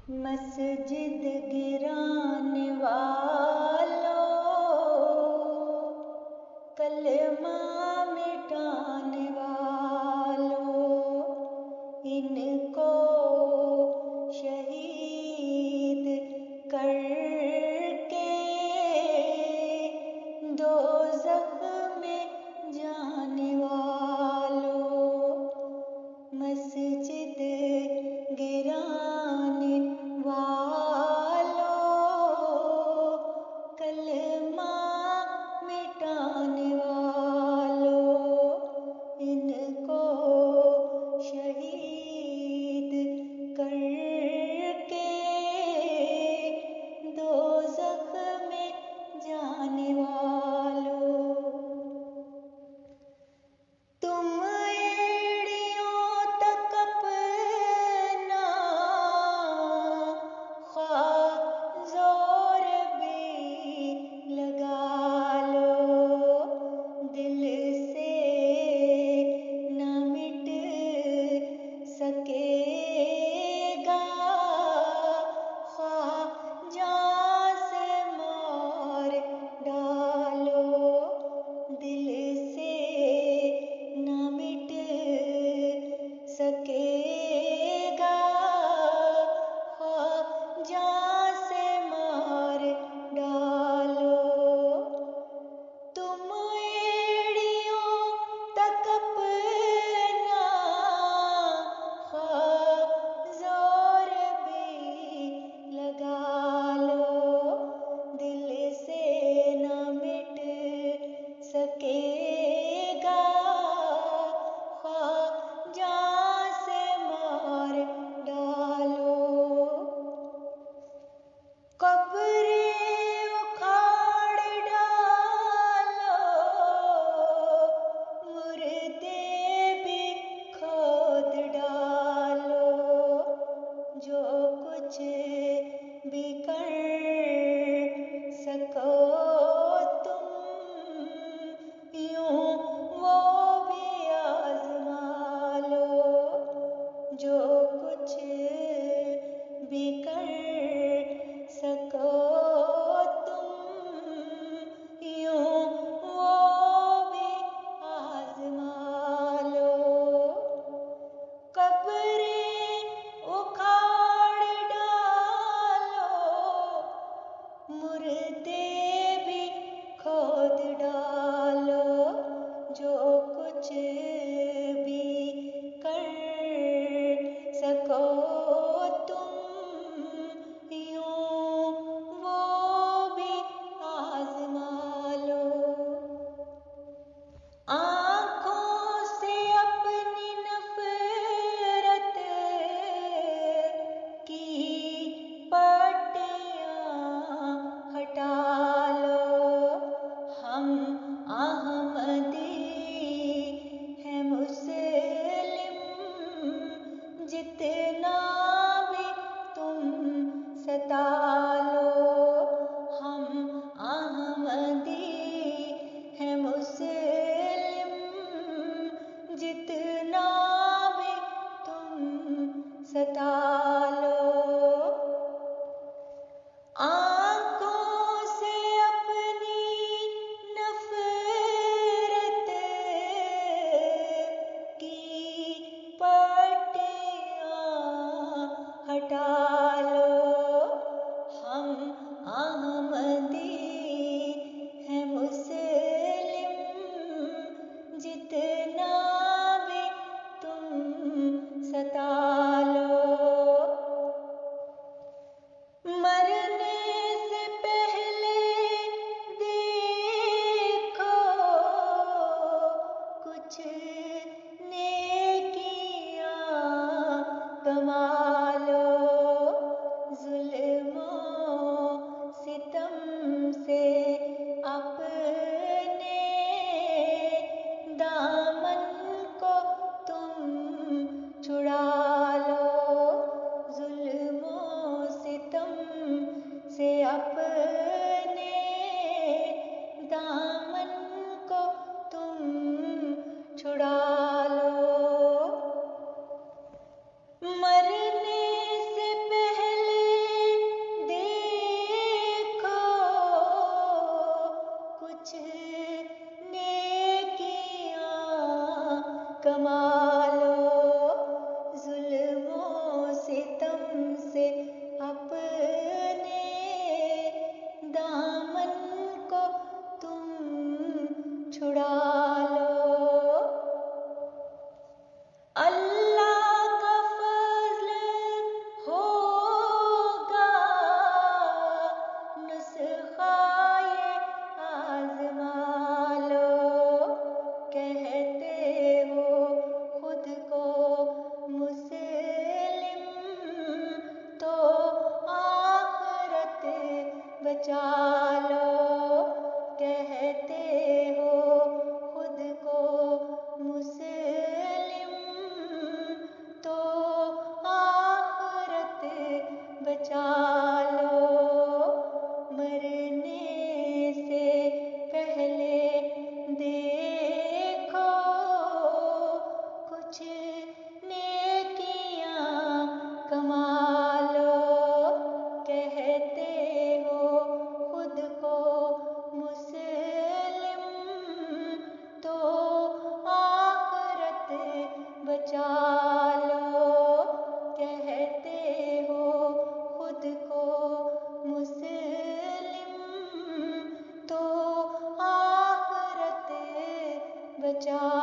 مسجد گرانے والوں، کلمہ مٹانے والوں، ان کو شہید کر کے دوزخ میں جانے والوں، مسجد گرانے والوں، کلمہ مٹانے والوں، ان کو شہید کما لو، ظلم و ستم سے اپنے دامن کو تم چھڑا لو۔ اللہ کا فضل ہوگا نسخہ یہ آزما لو، کہتے ہو خود کو مسلم تو آخرت بچا لو، کہتے ہو خود کو مسلم تو آخرت بچا لو، مرنے سے پہلے دیکھو کچھ نیکیاں کما لو، کہتے ہو خود کو مسلم تو آخرت بچا لو، کہتے ہو خود کو مسلم تو آخرت بچا